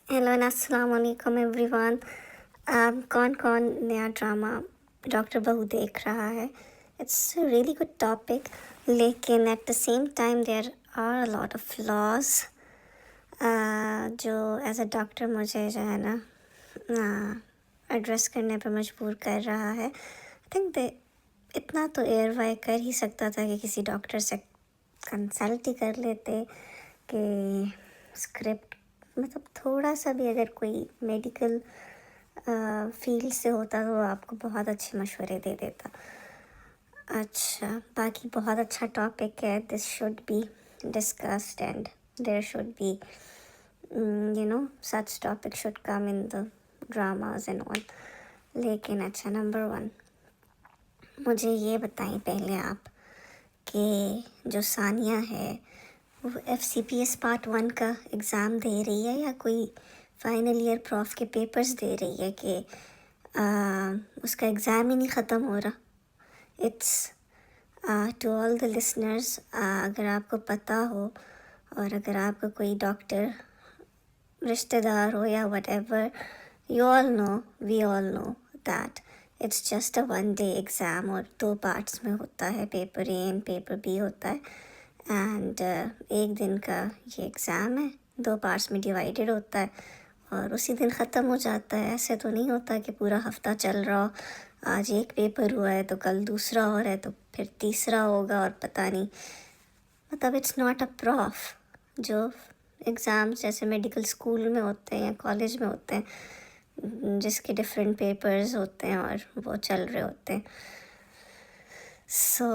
Hello and अस्सलाम वालेकुम everyone. कौन कौन नया ड्रामा डॉक्टर बहू देख रहा है? It's a really good topic, लेकिन at the same time there are a lot of flaws जो एज अ डॉक्टर मुझे जो है ना एड्रेस करने पर मजबूर कर रहा है। आई थिंक दे इतना तो एयरवाई कर ही सकता था कि किसी डॉक्टर से कंसल्ट ही कर लेते कि स्क्रिप्ट मतलब थोड़ा सा भी अगर कोई मेडिकल फील्ड से होता तो आपको बहुत अच्छे मशवरे दे देता। अच्छा, बाकी बहुत अच्छा टॉपिक है, this should be discussed and there should be such topic should come in the dramas and all. लेकिन अच्छा, नंबर वन मुझे ये बताएं पहले आप कि जो सानिया है वो FCPS पार्ट 1 का एग्ज़ाम दे रही है या कोई फाइनल ईयर प्रॉफ के पेपर्स दे रही है कि उसका एग्ज़ाम ही नहीं ख़त्म हो रहा। It's to all the listeners, अगर आपको पता हो और अगर आपका कोई डॉक्टर रिश्तेदार हो या whatever, you all know, we all know that it's just a 1 day exam और 2 पार्ट्स में होता है, paper A and paper B होता है। एंड एक दिन का ये एग्ज़ाम है, 2 पार्ट्स में डिवाइडेड होता है और उसी दिन ख़त्म हो जाता है। ऐसे तो नहीं होता कि पूरा हफ्ता चल रहा हो, आज एक पेपर हुआ है तो कल दूसरा और है तो फिर तीसरा होगा और पता नहीं, मतलब इट्स नॉट अ प्रॉफ। जो एग्ज़ाम्स जैसे मेडिकल स्कूल में होते हैं या कॉलेज में होते हैं, जिसके डिफरेंट पेपर्स होते हैं और वो चल रहे होते हैं। सो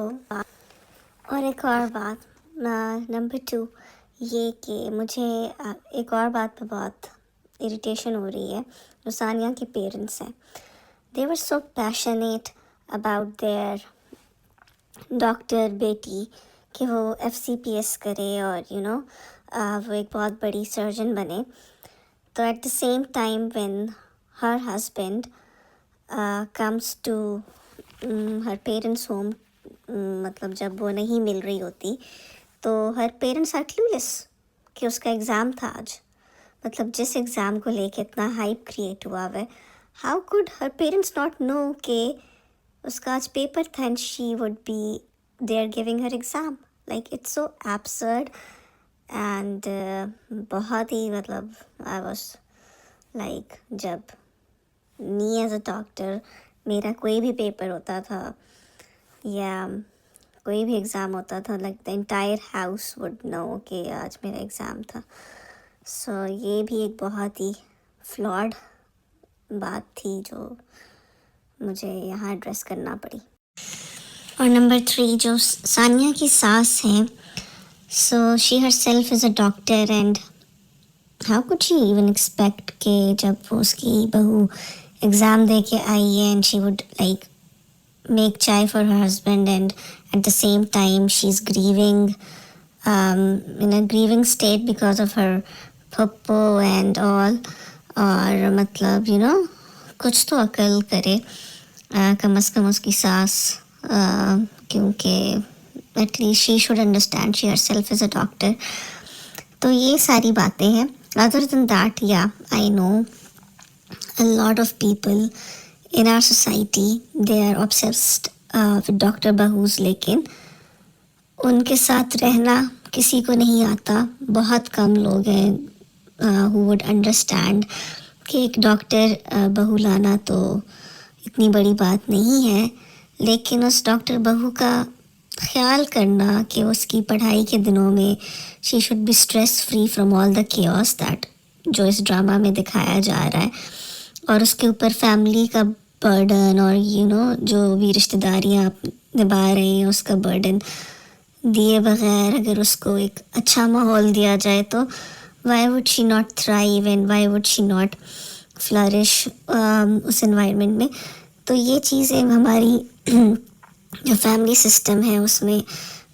और एक और बात, नंबर 2 ये कि मुझे एक और बात पे बहुत इरिटेशन हो रही है। जो सानिया के पेरेंट्स हैं, they were so passionate about their doctor बेटी कि वो FCPS करे और वो एक बहुत बड़ी सर्जन बने। तो at the same time when her husband comes to her parents home, मतलब जब वो नहीं मिल रही होती तो हर पेरेंट्स आर क्लूलेस कि उसका एग्ज़ाम था आज। मतलब जिस एग्ज़ाम को लेके इतना हाइप क्रिएट हुआ है, how could her parents not know कि उसका आज पेपर था and she would be there giving her exam. Like it's so absurd and बहुत ही मतलब आई वाज लाइक, जब मी एज अ डॉक्टर मेरा कोई भी पेपर होता था या कोई भी एग्ज़ाम होता था, like the entire house would know कि आज मेरा एग्ज़ाम था। सो ये भी एक बहुत ही फ्लॉड बात थी जो मुझे यहाँ एड्रेस करना पड़ी। और नंबर 3 जो सानिया की सास हैं, so she her self is a doctor and how could she even expect कि जब वो उसकी बहू एग्ज़ाम दे के आई है and she would like make chai for her husband and at the same time she's grieving, in a grieving state because of her puppo and all। और मतलब कुछ तो अकल करे कम अज़ कम उसकी सास, क्योंकि at least she should understand she herself is a doctor। तो ये सारी बातें हैं। अदर देन दैट, या I know a lot of people in our society they are obsessed with Dr. Bahus, लेकिन उनके साथ रहना किसी को नहीं आता। बहुत कम लोग हैं who would understand कि एक डॉक्टर बहू लाना तो इतनी बड़ी बात नहीं है, लेकिन उस डॉक्टर बहू का ख्याल करना कि उसकी पढ़ाई के दिनों में she should be stress free from all the chaos that जो इस ड्रामा में दिखाया जा रहा है, और उसके ऊपर फैमिली का बर्डन और जो भी रिश्तेदारियाँ आप निभा रहे हैं उसका बर्डन दिए बगैर अगर उसको एक अच्छा माहौल दिया जाए तो why would she not thrive and why would she not flourish उस एनवायरनमेंट में। तो ये चीज़ें हमारी जो फैमिली सिस्टम है उसमें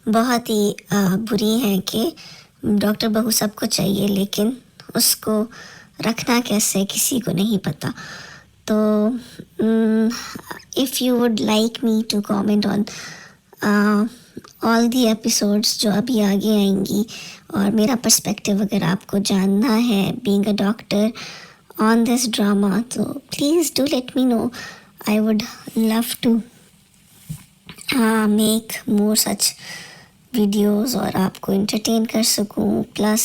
बहुत ही बुरी हैं कि डॉक्टर बहू सबको चाहिए लेकिन उसको रखना कैसे किसी को नहीं पता। तो if you would like me to comment on all the episodes जो अभी आगे आएंगी, और मेरा पर्सपेक्टिव अगर आपको जानना है being a doctor on this drama, तो please do let me know. I would love to make more such videos और आपको इंटरटेन कर सकूं, प्लस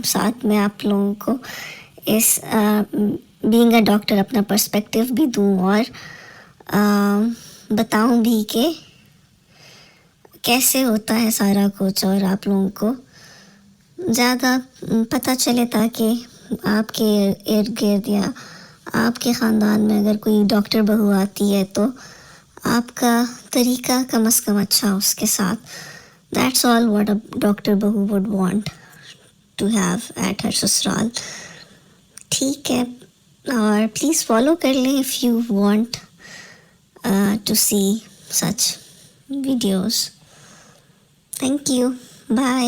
साथ में आप लोगों को इस बीइंग अ डॉक्टर अपना पर्सपेक्टिव भी दूं, और बताऊं भी कि कैसे होता है सारा कुछ, और आप लोगों को ज़्यादा पता चले, ताकि आपके इर्द गिर्द या आपके ख़ानदान में अगर कोई डॉक्टर बहू आती है तो आपका तरीका कम से कम अच्छा हो उसके साथ. That's all what a doctor bahu would want to have at her sasural. ठीक है, और प्लीज़ फॉलो कर लें if you want to see such videos. Thank you. Bye.